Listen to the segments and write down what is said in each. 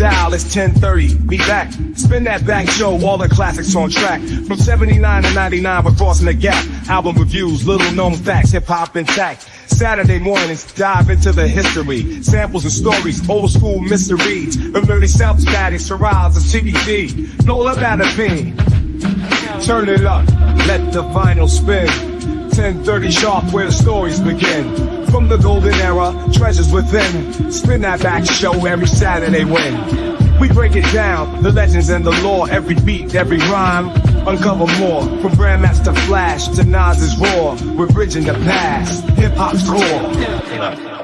dial, it's 10:30. Be back. Spin that back show, all the classics on track. From 79 to 99, we're crossing the gap. Album reviews, little known facts, hip hop intact. Saturday mornings, dive into the history. Samples and stories, old school mysteries. Early self-static, Shiraz, and CBD. Blow up at a beam. Turn it up, let the vinyl spin. 10:30 sharp, where the stories begin. From the golden era, treasures within. Spin that back show every Saturday when we break it down, the legends and the lore. Every beat, every rhyme, uncover more. From Grandmaster Flash to Nas's Raw, we're bridging the past, hip-hop's core.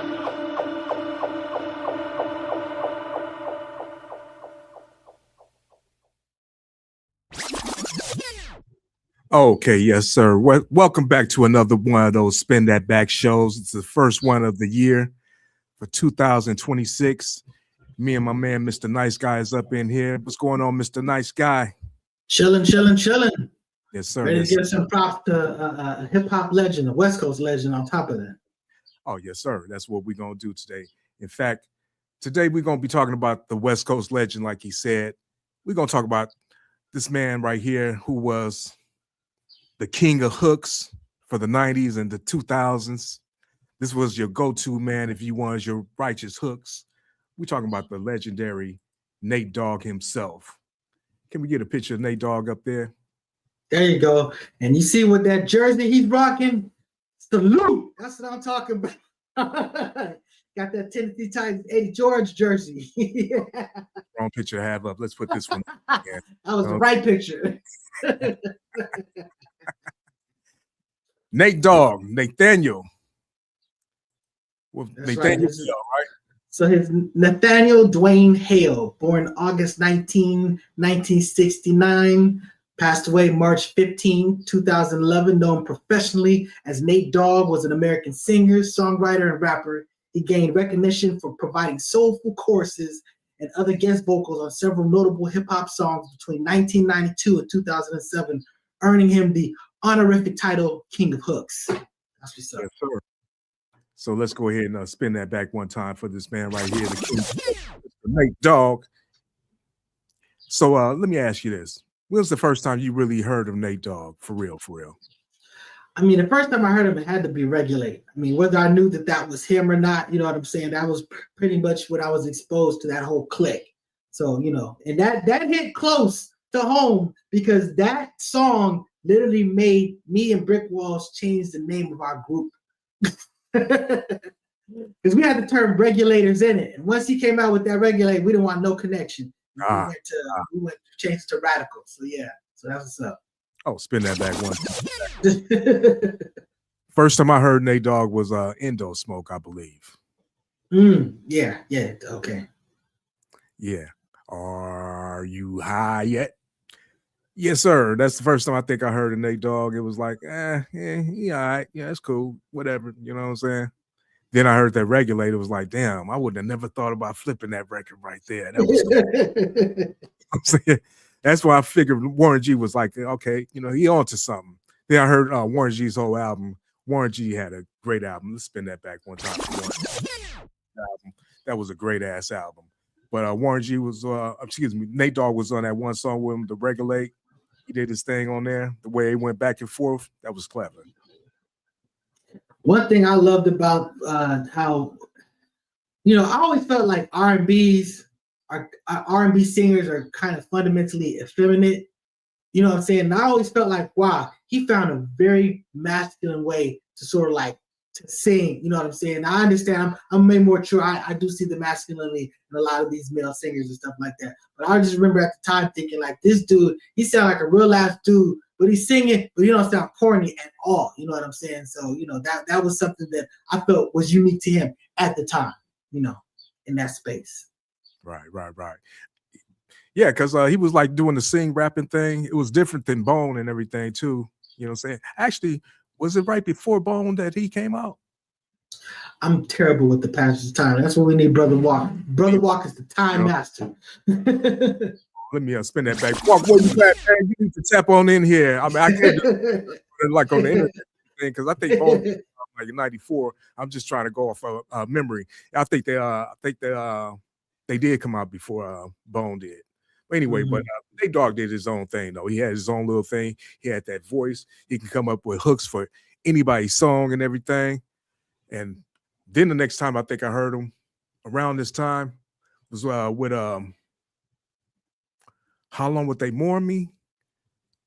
Okay, yes, sir. Welcome back to another one of those Spin That Back shows. It's the first one of the year for 2026. Me and my man, Mr. Nice Guy, is up in here. What's going on, Mr. Nice Guy? Chilling. Yes, sir. Ready yes, to give sir. some props to a hip-hop legend, a West Coast legend on top of that. Oh, yes, sir. That's what we're going to do today. In fact, today we're going to be talking about the West Coast legend, like he said. We're going to talk about this man right here who was the king of hooks for the 90s and the 2000s. This was your go-to man if you wanted your righteous hooks. We're talking about the legendary Nate Dogg himself. Can we get a picture of Nate Dogg up there? There you go. And you see what that jersey he's rocking? Salute. That's what I'm talking about. Got that Tennessee Titans Eddie George jersey. Wrong picture to have up. Let's put this one up again. That was the right picture. Nate Dogg, Nathaniel. Well, That's Nathaniel, right. right? So his Nathaniel Dwayne Hale, born August 19, 1969, passed away March 15, 2011, known professionally as Nate Dogg, was an American singer, songwriter, and rapper. He gained recognition for providing soulful choruses and other guest vocals on several notable hip-hop songs between 1992 and 2007, earning him the honorific title King of Hooks. That's what's up. Yes, sir. So let's go ahead and spin that back one time for this man right here, the king, Nate Dogg. So let me ask you this. When was the first time you really heard of Nate Dogg? For real? I mean, the first time I heard him, it had to be Regulate. I mean, whether I knew that was him or not, you know what I'm saying? That was pretty much what I was exposed to, that whole clique. So, you know, and that hit close to home because that song literally made me and Brick Walls change the name of our group. Because we had the term regulators in it. And once he came out with that Regulate, we didn't want no connection. We went to change to Radical. So, yeah. So that's what's up. Oh, spin that back one. First time I heard Nate Dogg was Endo Smoke, I believe. Yeah, okay. Yeah. Are you high yet? Yes, sir. That's the first time I think I heard of Nate Dogg. It was like, yeah, all right. Yeah, it's cool. Whatever. You know what I'm saying? Then I heard that Regulate. It was like, damn, I would have never thought about flipping that record right there. That was cool. I'm saying, that's why I figured Warren G was like, okay, you know, he onto something. Then I heard Warren G's whole album. Warren G had a great album. Let's spin that back one time. That was a great ass album. But Warren G was, Nate Dogg was on that one song with him, The Regulate. He did his thing on there. The way he went back and forth, that was clever. One thing I loved about how, you know, I always felt like R&B singers are kind of fundamentally effeminate. You know what I'm saying? And I always felt like, wow, he found a very masculine way to sort of like to sing. You know what I'm saying? I understand. I'm maybe more true. I do see the masculinity in a lot of these male singers and stuff like that. But I just remember at the time thinking like, this dude, he sounded like a real ass dude, but he's singing, but he don't sound corny at all. You know what I'm saying? So, you know, that was something that I felt was unique to him at the time, you know, in that space. Right. Yeah, because he was like doing the sing rapping thing. It was different than Bone and everything too. You know what I'm saying? Actually, was it right before Bone that he came out? I'm terrible with the passage of time. That's what we need, Brother Walk. Brother Walk is the time master. Let me spin that back. Walk, where you at, man? You need to tap on in here. I mean, I can't do it like on the internet thing because I think Bone like in '94. I'm just trying to go off of memory. I think they they did come out before Bone did. But anyway, but Nate Dogg did his own thing though. He had his own little thing. He had that voice. He can come up with hooks for anybody's song and everything. And then the next time I think I heard him around this time was with How Long Would They Mourn Me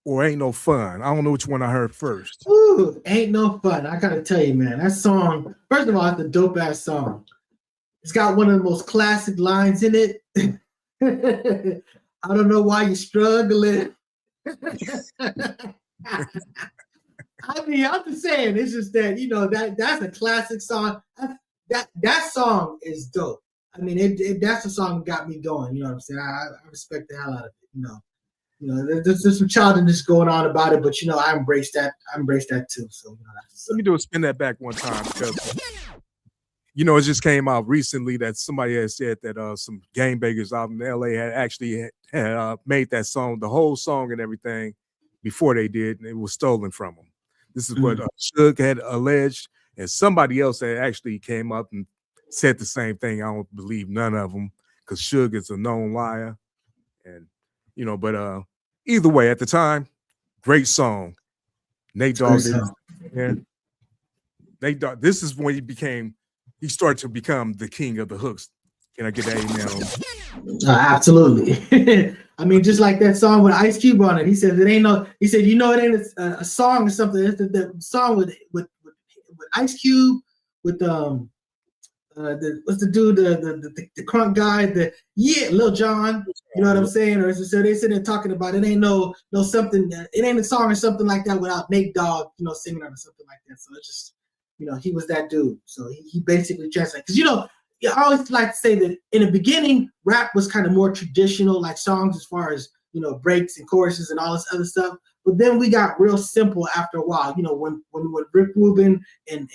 or Ain't No Fun. I don't know which one I heard first. Ooh, Ain't No Fun. I gotta tell you, man, that song, first of all, it's a dope ass song. It's got one of the most classic lines in it. I don't know why you're struggling. I mean, I'm just saying, it's just that, you know, that's a classic song. That song is dope. I mean, that's the song that got me going. You know what I'm saying? I respect the hell out of it. You know, there's some childishness going on about it, but you know, I embrace that. I embrace that too. So you know, let me do a spin that back one time because you know it just came out recently that somebody had said that some gangbangers out in LA had actually had made that song, the whole song and everything, before they did, and it was stolen from them. This is what Suge had alleged, and somebody else had actually came up and said the same thing. I don't believe none of them because Suge is a known liar, and you know, but either way, at the time, great song. Nate Dogg, Nate Dogg. This is when he started to become the king of the hooks. Can I get that amen? Absolutely. I mean, just like that song with Ice Cube on it. He said it ain't no. He said, you know, it ain't a song or something. It's the song with Ice Cube with what's the dude, the crunk guy, Lil Jon, you know what I'm saying? Or so they sitting there talking about it ain't no something, it ain't a song or something like that without Nate Dogg, you know, singing or something like that. So it's just, you know, he was that dude. So he basically translated. Because, you know, I always like to say that in the beginning, rap was kind of more traditional, like songs as far as, you know, breaks and choruses and all this other stuff. But then we got real simple after a while. You know, when Rick Rubin and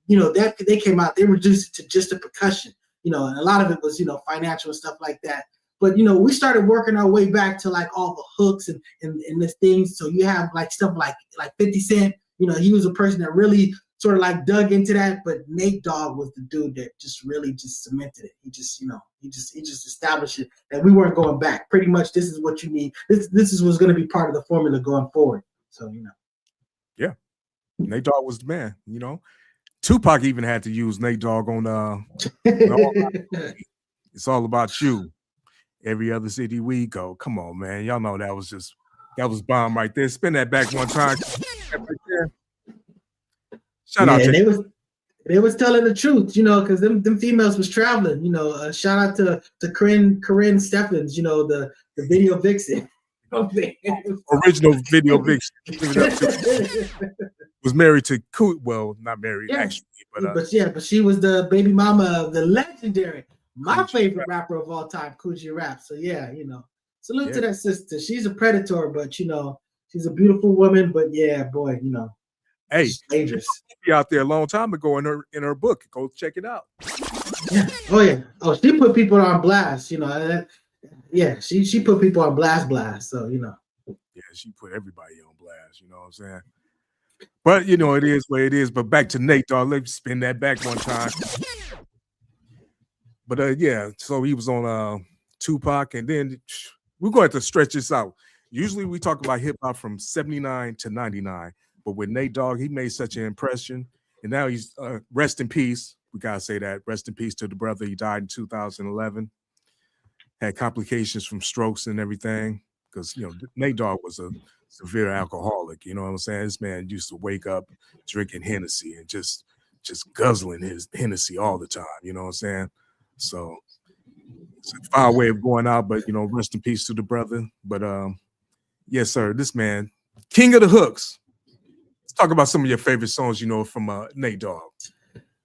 you know, that they came out, they reduced it to just a percussion. You know, and a lot of it was, you know, financial and stuff like that. But you know, we started working our way back to like all the hooks and the things. So you have like stuff like 50 Cent. You know, he was a person that really sort of like dug into that. But Nate Dogg was the dude that just really just cemented it. He just, you know, he just established it that we weren't going back. Pretty much, this is what you need. This is what's going to be part of the formula going forward. So, you know. Yeah, Nate Dogg was the man. You know, Tupac even had to use Nate Dogg on It's All About You. Every Other City We Go. Come on, man. Y'all know that was bomb right there. Spin that back one time. Right there. Shout out to they was telling the truth, you know, because them females was traveling, you know. Shout out to Corinne Stephens, you know, the video vixen. Original video vixen. Was married to not married actually, but she was the baby mama of the legendary, my favorite rapper of all time, Coogee Rap. So yeah, you know, salute to that sister. She's a predator, but you know, she's a beautiful woman. But yeah, boy, you know. Hey, dangerous. Be out there a long time ago in her book. Go check it out. Yeah. Oh yeah. Oh, she put people on blast. You know. She put people on blast. So you know. Yeah, she put everybody on blast. You know what I'm saying? But you know, it is what it is. But back to Nate Dogg. Let's spin that back one time. But yeah, so he was on Tupac, and then we're going to have to stretch this out. Usually we talk about hip hop from 79 to 99. But with Nate Dogg, he made such an impression. And now he's rest in peace. We got to say that. Rest in peace to the brother. He died in 2011. Had complications from strokes and everything. Because, you know, Nate Dogg was a severe alcoholic. You know what I'm saying? This man used to wake up drinking Hennessy and just guzzling his Hennessy all the time. You know what I'm saying? So it's a foul way of going out. But, you know, rest in peace to the brother. But, yes, sir. This man, king of the hooks. Let's talk about some of your favorite songs, you know, from Nate Dogg.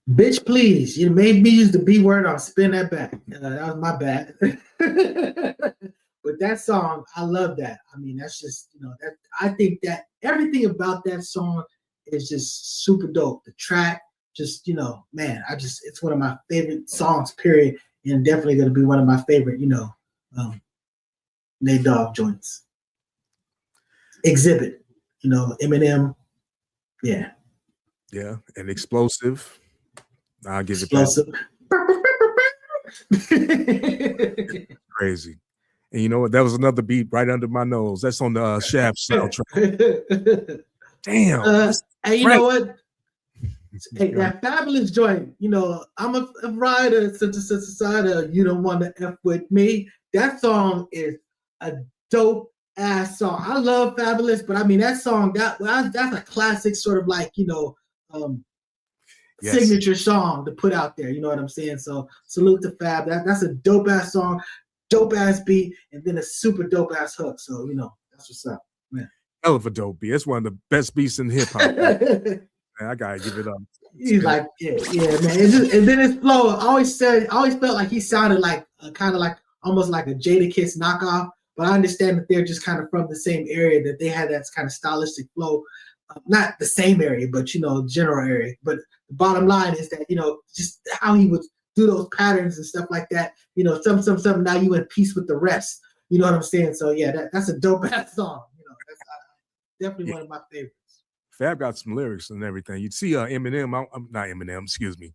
Bitch, please. You made me use the B word. I'll spin that back. That was my bad. But that song, I love that. I mean, that's just, you know, that I think that everything about that song is just super dope. The track, just, you know, man, it's one of my favorite songs, period. And definitely going to be one of my favorite, you know, Nate Dogg joints. Exhibit, you know, Eminem. Yeah. Yeah, and Explosive. I'll give Explosive. it that. Crazy. And you know what? That was another beat right under my nose. That's on the Shaft soundtrack. Damn. And you know what? Hey, that fabulous joint. You know, I'm a rider, such a society. You don't want to F with me. That song is a dope ass song. I love Fabulous, but I mean that song that's a classic sort of like, you know, signature song to put out there. You know what I'm saying? So salute to Fab. That's a dope ass song, dope ass beat, and then a super dope ass hook. So you know that's what's up, man. Hell of a dope beat. It's one of the best beats in hip hop. Man, I gotta give it up. He's like, yeah, man. And then his flow. I always felt like he sounded like kind of like almost like a Jadakiss knockoff. But I understand that they're just kind of from the same area, that they had that kind of stylistic flow. Not the same area, but you know, general area. But the bottom line is that, you know, just how he would do those patterns and stuff like that. You know, some. Now you in peace with the rest. You know what I'm saying? So yeah, that's a dope ass song. You know, that's definitely one of my favorites. Fab got some lyrics and everything. You'd see Eminem, not Eminem, excuse me,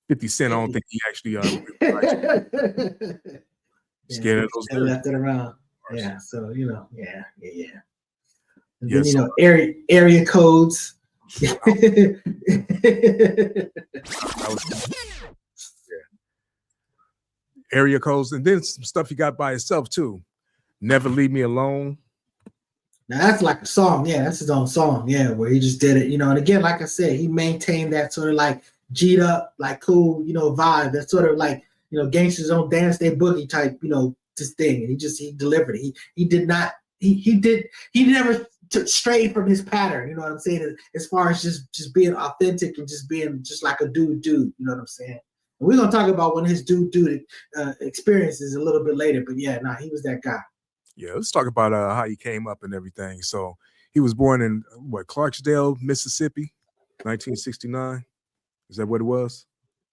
50 Cent. I don't think he actually scared of those lyrics. Left it around. Yeah, so you know, yeah. And Yeah, then you know, area codes. Area codes, and then some stuff he got by himself too. Never Leave Me Alone. Now that's like a song, yeah. That's his own song, yeah, where he just did it, you know. And again, like I said, he maintained that sort of like G'd up, like cool, you know, vibe. That sort of like, you know, gangsters on dance day boogie type, you know, this thing. And he delivered it. He never strayed from his pattern. You know what I'm saying? As far as just being authentic and just being just like a dude. You know what I'm saying? And we're gonna talk about one of his dude experiences a little bit later. But yeah, he was that guy. Yeah, let's talk about how he came up and everything. So he was born in Clarksdale, Mississippi, 1969. Is that what it was?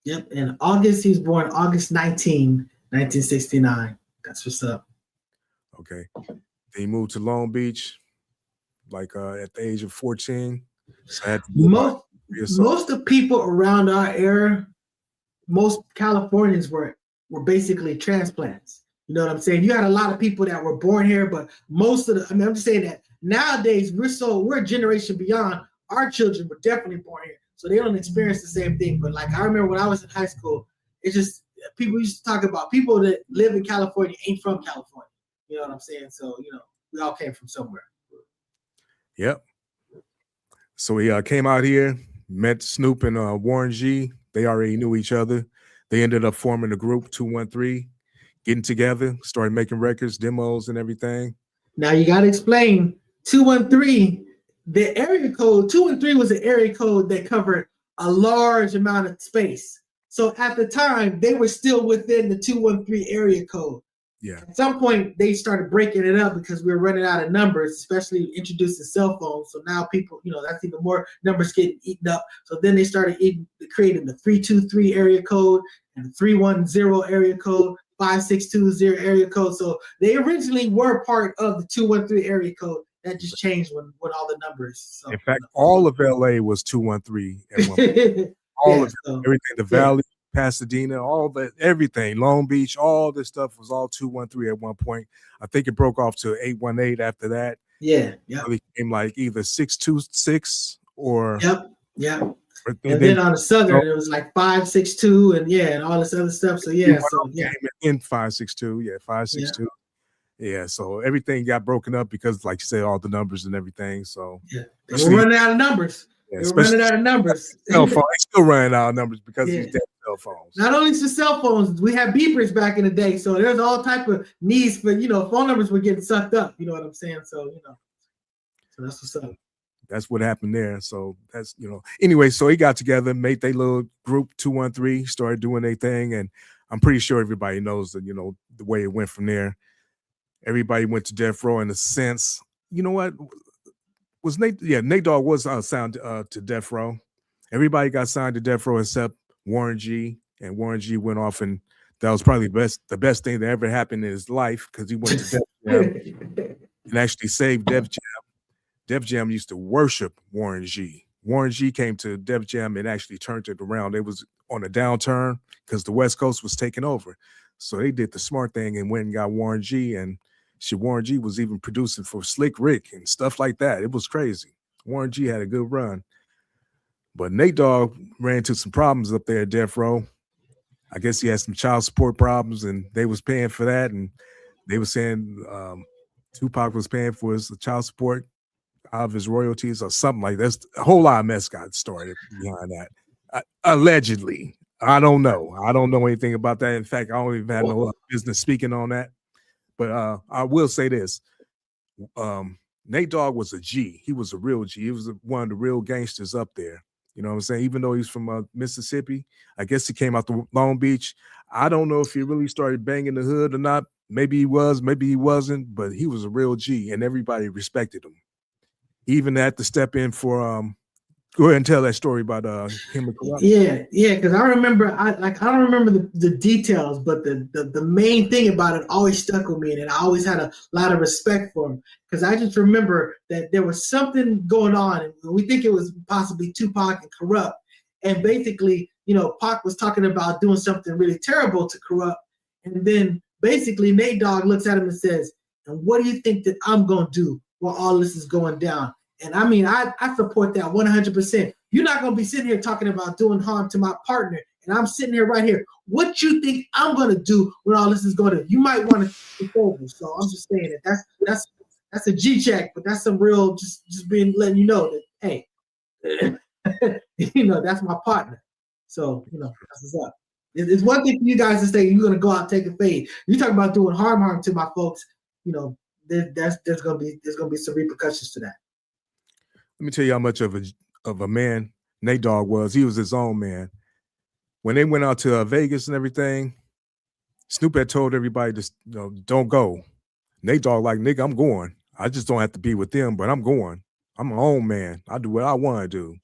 Yep. In August, he was born August 19, 1969. That's what's up. Okay. Then he moved to Long Beach, like at the age of 14. So most of people around our era, most Californians were basically transplants. You know what I'm saying? You had a lot of people that were born here, but most of I'm just saying that nowadays we're a generation beyond. Our children were definitely born here, so they don't experience the same thing. But like I remember when I was in high school, it's just people used to talk about people that live in California ain't from California. You know what I'm saying? So you know, we all came from somewhere. Yep. So he came out here, met Snoop and Warren G. They already knew each other. They ended up forming a group, 213. Getting together, started making records, demos, and everything. Now you got to explain 213. The area code 213 was an area code that covered a large amount of space. So at the time, they were still within the 213 area code. Yeah. At some point, they started breaking it up because we were running out of numbers, especially introducing cell phones. So now people, you know, that's even more numbers getting eaten up. So then they started creating the 323 area code and the 310 area code. 5620 area code. So they originally were part of the 213 area code. That just changed when all the numbers. So, in fact, all of LA was 213 at one point. All of everything, the Valley, Pasadena, all that, everything, Long Beach, all this stuff was all 213 at one point. I think it broke off to 818 after that. Yeah. It became like either 626 or Yep. And then on the southern, it was like 562 and all this other stuff. So in 562, 562. Yeah, so everything got broken up because, like you said, all the numbers and everything. So they were running out of numbers. They were running out of numbers. Cell phone, still running out of numbers because of these dead cell phones. Not only for cell phones, we had beepers back in the day. So there's all type of needs for phone numbers were getting sucked up. You know what I'm saying? So so that's what's up. That's what happened there. So that's, anyway, so he got together, made their little group 213, started doing their thing. And I'm pretty sure everybody knows that, the way it went from there. Everybody went to Death Row in a sense. You know what? Was Nate? Yeah, Nate Dogg was signed to Death Row. Everybody got signed to Death Row except Warren G. And Warren G went off, and that was probably the best thing that ever happened in his life because he went to Def Jam and actually saved Def Jam. Def Jam used to worship Warren G. Warren G came to Def Jam and actually turned it around. It was on a downturn because the West Coast was taking over. So they did the smart thing and went and got Warren G. And Warren G was even producing for Slick Rick and stuff like that. It was crazy. Warren G had a good run. But Nate Dogg ran into some problems up there at Death Row. I guess he had some child support problems, and they was paying for that. And they were saying Tupac was paying for his child support out of his royalties or something like that. A whole lot of mess got started behind that. Allegedly. I don't know. I don't know anything about that. In fact, I don't even have no business speaking on that. But I will say this. Nate Dogg was a G. He was a real G. He was one of the real gangsters up there. You know what I'm saying? Even though he's from Mississippi, I guess he came out to Long Beach. I don't know if he really started banging the hood or not. Maybe he was, maybe he wasn't, but he was a real G, and everybody respected him. He even had to step in for go ahead and tell that story about him and Corrupt. Yeah, because I remember, I don't remember the details, but the main thing about it always stuck with me, and I always had a lot of respect for him because I just remember that there was something going on, and we think it was possibly Tupac and Corrupt, and basically, you know, Pac was talking about doing something really terrible to Corrupt, and then basically Nate Dogg looks at him and says, "And what do you think that I'm gonna do while all this is going down?" And I mean, I support that 100%. You're not going to be sitting here talking about doing harm to my partner, and I'm sitting here right here. What you think I'm going to do when all this is going to? You might want to take over. So I'm just saying that that's a G check, but that's some real just letting you know that hey, you know that's my partner. So you know that's what's up. It's one thing for you guys to say you're going to go out and take a fade. You talk about doing harm to my folks. You know, there's going to be some repercussions to that. Let me tell you how much of a man Nate Dogg was. He was his own man. When they went out to Vegas and everything, Snoop had told everybody to don't go. Nate Dogg like, nigga, I'm going. I just don't have to be with them, but I'm going. I'm my own man. I do what I want to do.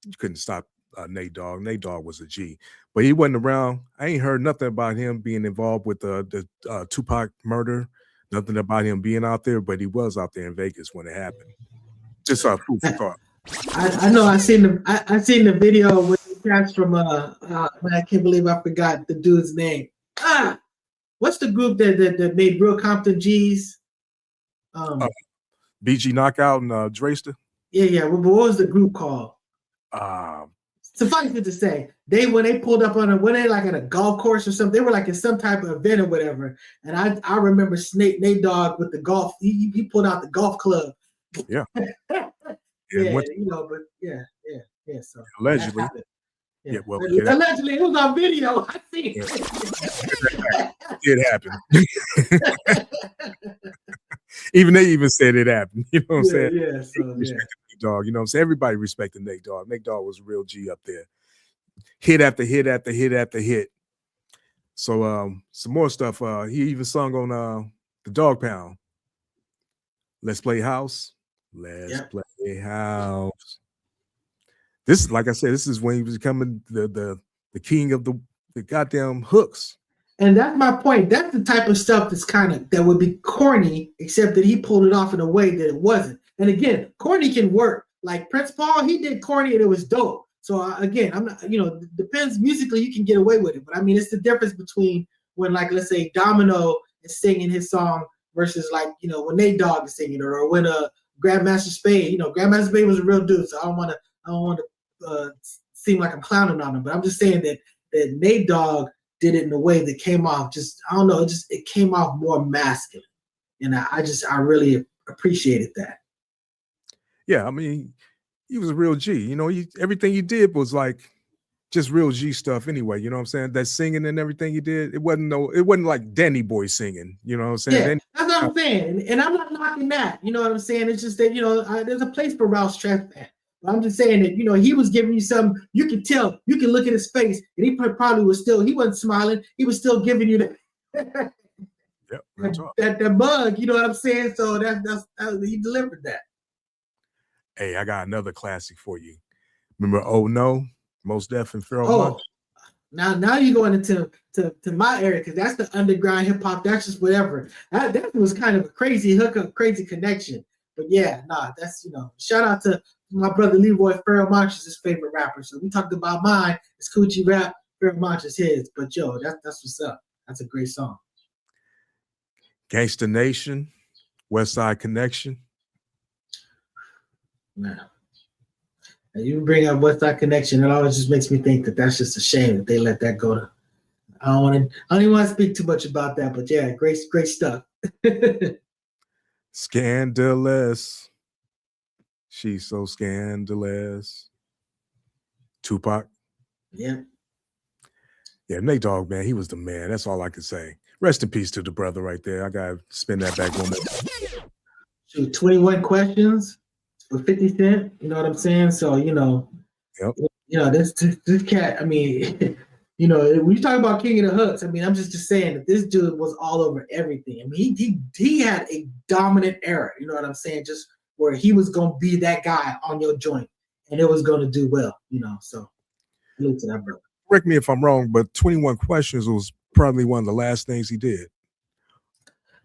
You couldn't stop Nate Dogg. Nate Dogg was a G, but he wasn't around. I ain't heard nothing about him being involved with the Tupac murder. Nothing about him being out there, but he was out there in Vegas when it happened. Just food for thought. I know. I seen the video with the cats from I can't believe I forgot the dude's name. What's the group that made Real Compton G's? BG Knockout and Drayster. Yeah. What was the group called? Suffice it to say, when they pulled up on when they like at a golf course or something, they were like in some type of event or whatever. And I remember Nate Dogg with the golf. He pulled out the golf club. Yeah. Yeah, you know, but yeah. So allegedly, yeah. Well, allegedly, it was on video. I see it happened. Even they even said it happened. You know what I'm saying? Yeah. So Nate Dogg. You know what I'm saying? Everybody respected Nate Dogg. Nate Dogg was a real G up there. Hit after hit after hit after hit. So some more stuff. He even sung on the Dog Pound. Let's play house. Let's play house. This, like I said, this is when he was becoming the king of the goddamn hooks. And that's my point. That's the type of stuff that would be corny, except that he pulled it off in a way that it wasn't. And again, corny can work. Like Prince Paul, he did corny and it was dope. So again, I'm not, depends musically, you can get away with it. But I mean, it's the difference between when, like, let's say Domino is singing his song versus like, when Nate Dogg is singing it, or when Grandmaster Spade, Grandmaster Spade was a real dude. So I don't want to seem like I'm clowning on him, but I'm just saying that Nate Dogg did it in a way that came off it came off more masculine. And I really appreciated that. Yeah, I mean, he was a real G. Everything he did was like just real G stuff anyway. You know what I'm saying? That singing and everything he did, it wasn't like Danny Boy singing. You know what I'm saying? Yeah, that's what I'm saying. And I'm not knocking that. You know what I'm saying? It's just that, there's a place for Ralph Tresvant. But I'm just saying that, he was giving you something. You can tell. You can look at his face, and he probably was still. He wasn't smiling. He was still giving you that. that bug. You know what I'm saying? So that's he delivered that. Hey, I got another classic for you. Remember Oh No? Most Def and Pharoah Monch? Now you're going into my area, because that's the underground hip hop. That's just whatever. That was kind of a crazy hookup, crazy connection. But yeah, that's shout out to my brother Leroy Pharoah Monch is his favorite rapper. So we talked about mine. It's Coochie Rap. Pharoah Monch is his. But yo, that's what's up. That's a great song. Gangsta Nation, West Side Connection. Man. And you bring up West Side Connection, it always just makes me think that that's just a shame that they let that go to. I don't even want to speak too much about that, but yeah, great stuff. Scandalous. She's so scandalous. Tupac. Yeah. Yeah, Nate Dogg, man, he was the man. That's all I can say. Rest in peace to the brother right there. I gotta spin that back one more. Shoot, 21 questions for 50 Cent. You know what I'm saying? So, Yep. This cat, I mean, when you talk about King of the Hooks, I mean, I'm just saying that this dude was all over everything. I mean, he had a dominant era, you know what I'm saying? Just where he was going to be that guy on your joint and it was going to do well, so salute to that brother. Correct me if I'm wrong, but 21 Questions was probably one of the last things he did.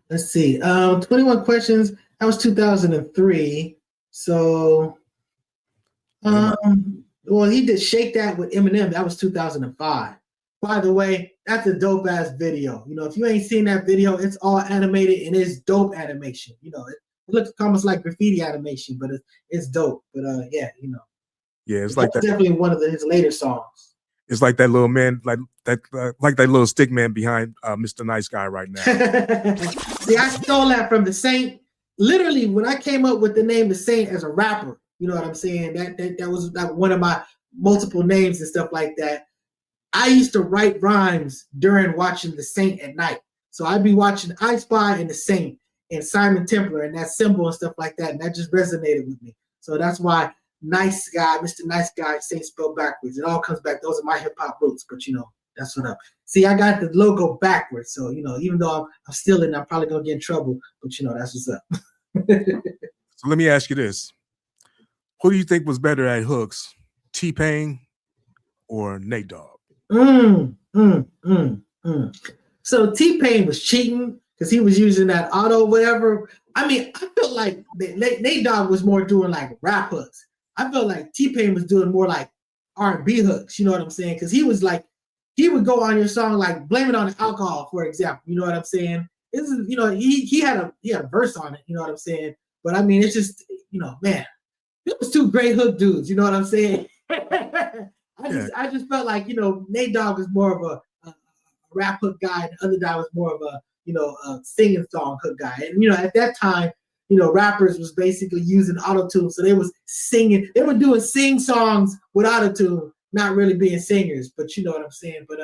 Let's see. 21 Questions, that was 2003. So, well, he did Shake That with Eminem. That was 2005. By the way, that's a dope ass video. If you ain't seen that video, it's all animated and it's dope animation. It looks almost like graffiti animation, but it's dope. But yeah, Yeah, it's like that. Definitely one of his later songs. It's like that little man, like that little stick man behind Mr. Nice Guy right now. See, I stole that from The Saint. Literally, when I came up with the name The Saint as a rapper, you know what I'm saying? That was like one of my multiple names and stuff like that. I used to write rhymes during watching The Saint at night. So I'd be watching I Spy and The Saint and Simon Templar and that symbol and stuff like that. And that just resonated with me. So that's why Nice Guy, Mr. Nice Guy, Saint spelled backwards. It all comes back. Those are my hip hop roots, but that's what up. See, I got the logo backwards. So, even though I'm stealing, I'm probably going to get in trouble, but that's what's up. So let me ask you this. Who do you think was better at hooks, T-Pain or Nate Dogg? So T-Pain was cheating because he was using that auto whatever. I mean, I felt like Nate Dogg was more doing like rap hooks. I felt like T-Pain was doing more like R&B hooks. You know what I'm saying? Because he was like, he would go on your song like blame it on the alcohol, for example. You know what I'm saying? This is, he had a verse on it. You know what I'm saying? But I mean, it's just, man, it was two great hook dudes. You know what I'm saying? I just felt like, Nate Dogg was more of a rap hook guy, and the other guy was more of a singing song hook guy. And at that time, rappers was basically using auto-tune, so they was singing. They were doing sing songs with auto-tune, not really being singers. But you know what I'm saying. But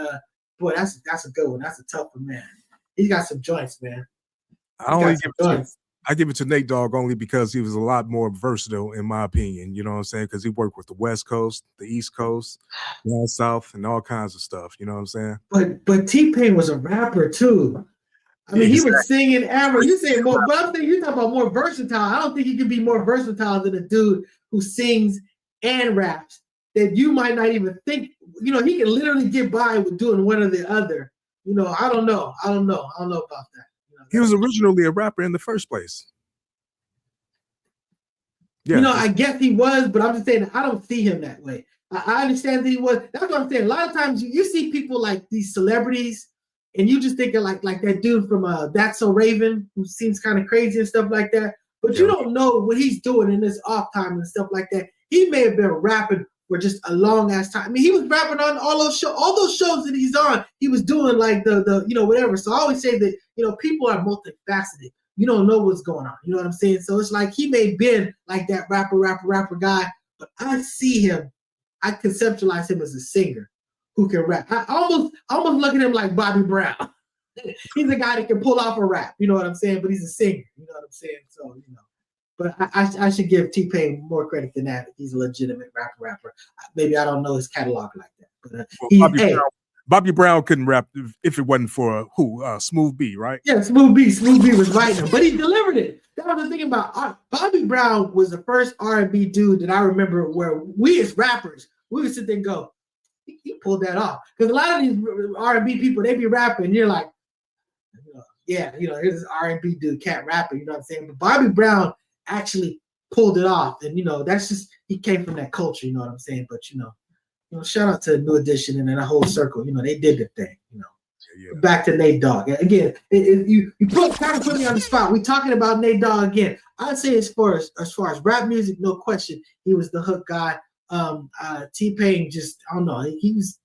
boy, that's a good one. That's a tough one, man. He's got some joints, man. I give it to Nate Dogg only because he was a lot more versatile, in my opinion. You know what I'm saying? Because he worked with the West Coast, the East Coast, down South, and all kinds of stuff. You know what I'm saying? But T-Pain was a rapper too. I mean, he was singing ever. You say more, but I'm thinking you talking about more versatile. I don't think you can be more versatile than a dude who sings and raps that you might not even think. He can literally get by with doing one or the other. I don't know about that. He was originally a rapper in the first place. Yeah. I guess he was, but I'm just saying I don't see him that way. I understand that he was. That's what I'm saying. A lot of times you see people like these celebrities, and you just think of like that dude from That's So Raven, who seems kind of crazy and stuff like that. But you don't know what he's doing in this off time and stuff like that. He may have been rapping for just a long ass time. I mean, he was rapping on all those shows that he's on. He was doing like the whatever. So I always say that people are multifaceted. You don't know what's going on. You know what I'm saying? So it's like he may have been like that rapper guy, but I see him. I conceptualize him as a singer who can rap. I almost look at him like Bobby Brown. He's a guy that can pull off a rap. You know what I'm saying? But he's a singer. You know what I'm saying? So But I should give T-Pain more credit than that. He's a legitimate rapper. Maybe I don't know his catalog like that. But Bobby Brown couldn't rap if it wasn't for Smooth B, right? Yeah, Smooth B. Smooth B was writing him, but he delivered it. That was the thing about Bobby Brown was the first R&B dude that I remember where we as rappers, we would sit there and go, he pulled that off. Because a lot of these R&B people, they be rapping, and you're like, here's this R&B dude, cat rapper, you know what I'm saying? But Bobby Brown actually pulled it off. And that's just he came from that culture. You know what I'm saying? But shout out to New Edition and then that whole circle. They did the thing. Yeah. Back to Nate Dogg again. You kind of put me on the spot. We talking about Nate Dogg again. I'd say as far as rap music, no question, he was the hook guy. T-Pain just I don't know. He was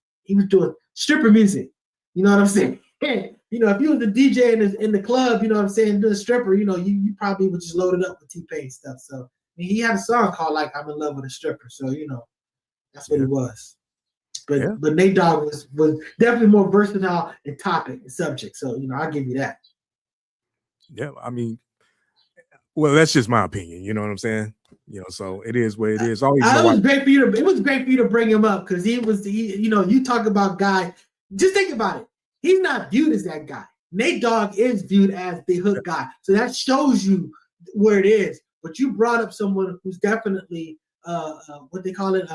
doing stripper music. You know what I'm saying? If you was the DJ in the club, you know what I'm saying, doing stripper, you probably would just load it up with T-Pain stuff. So he had a song called like "I'm in Love with a Stripper." So that's what he was. But Nate Dogg was definitely more versatile in topic and subject. So I'll give you that. Yeah, I mean, well, that's just my opinion. You know what I'm saying? So it is what it is. It was great for you to bring him up because you talk about guy. Just think about it. He's not viewed as that guy. Nate Dogg is viewed as the hook guy. So that shows you where it is. But you brought up someone who's definitely what they call it,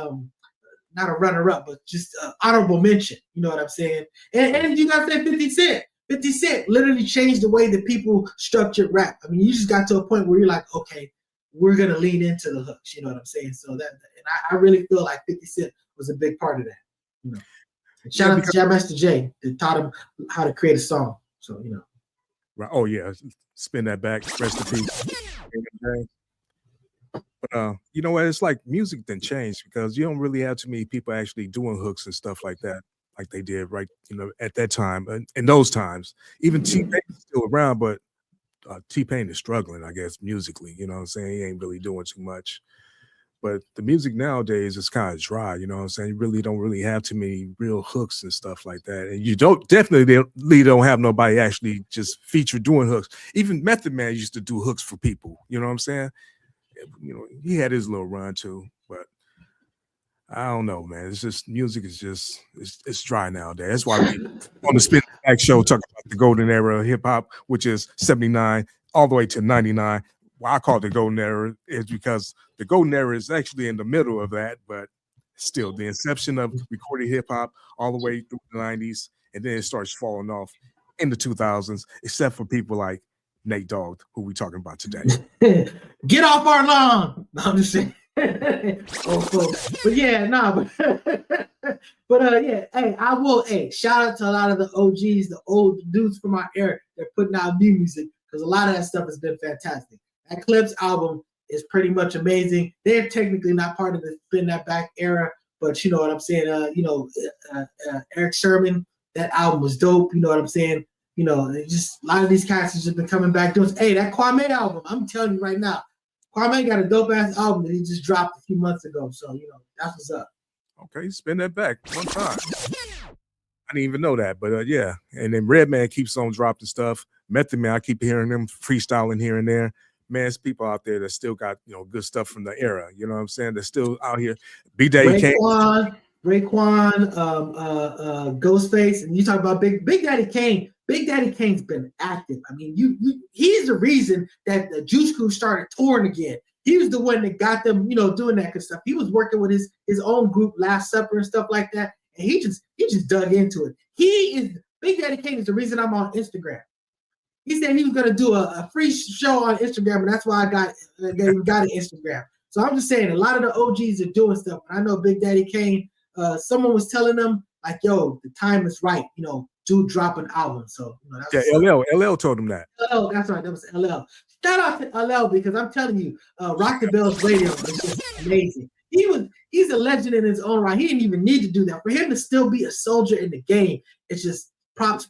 not a runner-up, but just honorable mention. You know what I'm saying? And you got to say 50 Cent. 50 Cent literally changed the way that people structured rap. I mean, you just got to a point where you're like, okay, we're going to lean into the hooks. You know what I'm saying? So and I really feel like 50 Cent was a big part of that. Shout out to Jam Master Jay that taught him how to create a song. So, Right. Oh, yeah. Spin that back. Rest in peace. But you know what? It's like music then changed because you don't really have too many people actually doing hooks and stuff like that, like they did right, at that time. In those times, even T-Pain is still around, but T-Pain is struggling, I guess, musically. You know what I'm saying? He ain't really doing too much. But the music nowadays is kind of dry. You know what I'm saying? You really don't have too many real hooks and stuff like that. And you definitely don't have nobody actually just feature doing hooks. Even Method Man used to do hooks for people. You know what I'm saying? He had his little run too, but I don't know, man. It's just music is just it's dry nowadays. That's why we on the Spin Back show talk about the golden era of hip hop, which is 79 all the way to 99. Why I call it the golden era is because the golden era is actually in the middle of that, but still the inception of recorded hip hop all the way through the 90s, and then it starts falling off in the 2000s, except for people like Nate Dogg, who we talking about today. Get off our lawn. No, I'm just saying. But yeah, but yeah, hey, I will shout out to a lot of the OGs, the old dudes from our era that are putting out new music because a lot of that stuff has been fantastic. That Clips album is pretty much amazing. They're technically not part of the Spin That Back era, but you know what I'm saying. Eric Sherman, that album was dope. You know what I'm saying. Just a lot of these cats have just been coming back doing. Hey, that Kwame album, I'm telling you right now, Kwame got a dope ass album that he just dropped a few months ago. So that's what's up. Okay, Spin That Back one time. I didn't even know that, but yeah. And then Redman keeps on dropping stuff. Method Man, I keep hearing them freestyling here and there. Man, it's people out there that still got good stuff from the era. You know what I'm saying? They're still out here. B-Day Kane. Raekwon, Ghostface, and you talk about Big Daddy Kane. Big Daddy Kane's been active. I mean, he's the reason that the Juice Crew started touring again. He was the one that got them, doing that good stuff. He was working with his own group, Last Supper and stuff like that, and he just dug into it. Big Daddy Kane is the reason I'm on Instagram. He said he was gonna do a free show on Instagram, and that's why I got an Instagram. So I'm just saying, a lot of the OGs are doing stuff. I know Big Daddy Kane. Someone was telling them like, "Yo, the time is right." Dude drop an album. So LL told him that. LL, that's right. That was LL. Shout out to LL because I'm telling you, Rock the Bells Radio is just amazing. He's a legend in his own right. He didn't even need to do that. For him to still be a soldier in the game, it's just props.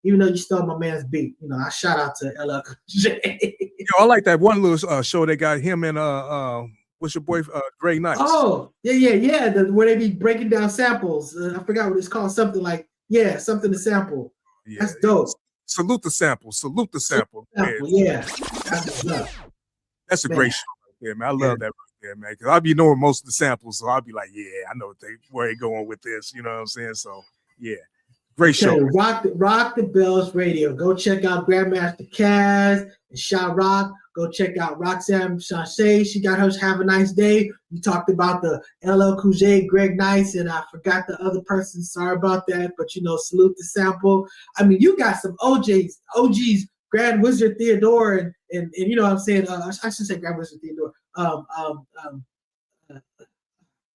Even though you stole my man's beat, I shout out to LL Cool J. I like that one little show they got him and what's your boy Greg Nice. Oh yeah. Where they be breaking down samples. I forgot what it's called. Something like something to sample. Yeah, that's dope. Salute the sample. Yeah, that's what's up. That's a great show right there, man. I love that right there, man. Because I'll be knowing most of the samples, so I'll be like, yeah, I know where they going with this. You know what I'm saying? So yeah. Great show. Rock the Bells Radio. Go check out Grandmaster Kaz and Sha Rock. Go check out Roxanne Shashay. She got hers Have a Nice Day. We talked about the LL Cool J, Greg Nice, and I forgot the other person. Sorry about that. But salute the sample. I mean, you got some OGs Grand Wizard Theodore and you know what I'm saying. I should say Grand Wizard Theodore.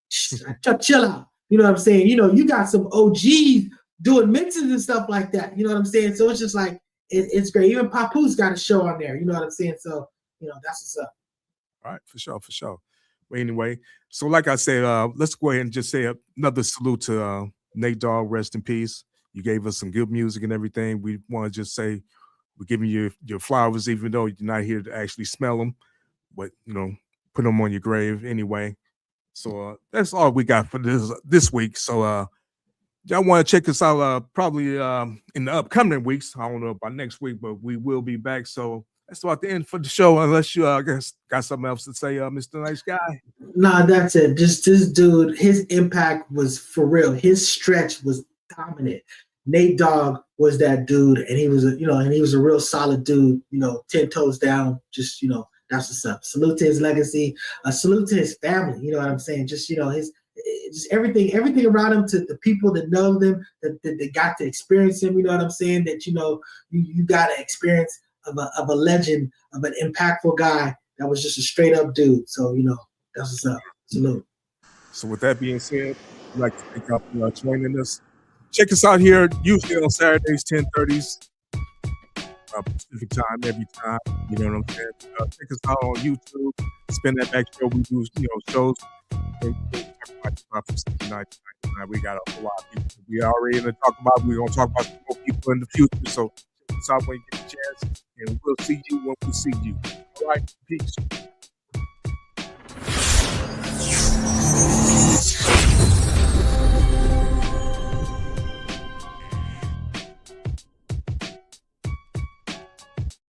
Chill out. You know what I'm saying? You know, you got some OGs doing mixes and stuff like that. You know what I'm saying? So it's just like it's great. Even Papoose got a show on there. You know what I'm saying? So you know that's what's up. All right, for sure. But anyway, so like I said, let's go ahead and just say another salute to Nate Dogg. Rest in peace. You gave us some good music and everything. We want to just say we're giving you your flowers, even though you're not here to actually smell them, but you know, put them on your grave anyway. So that's all we got for this week. So y'all want to check us out probably in the upcoming weeks. I don't know about next week, but we will be back. So that's about the end for the show. Unless you guess got something else to say, Mr. Nice Guy. Nah, that's it. Just this dude, his impact was for real. His stretch was dominant. Nate Dogg was that dude, and he was a real solid dude. You know, 10 toes down. Just that's what's up. Salute to his legacy. Salute to his family. You know what I'm saying? Just just everything around him, to the people that know them, that got to experience him. You know what I'm saying? That you got an experience of a legend, of an impactful guy that was just a straight up dude. So that's what's up. Salute. So with that being said, I'd like to thank y'all for joining us. Check us out here usually on Saturdays, 10:30s. Pacific time every time. You know what I'm saying? Check us out on YouTube. Spin That Back Show. We do shows. We got a whole lot of people. We already gonna talk about. We're gonna talk about some more people in the future. So check us out when you get a chance, and we'll see you when we see you. All right, peace.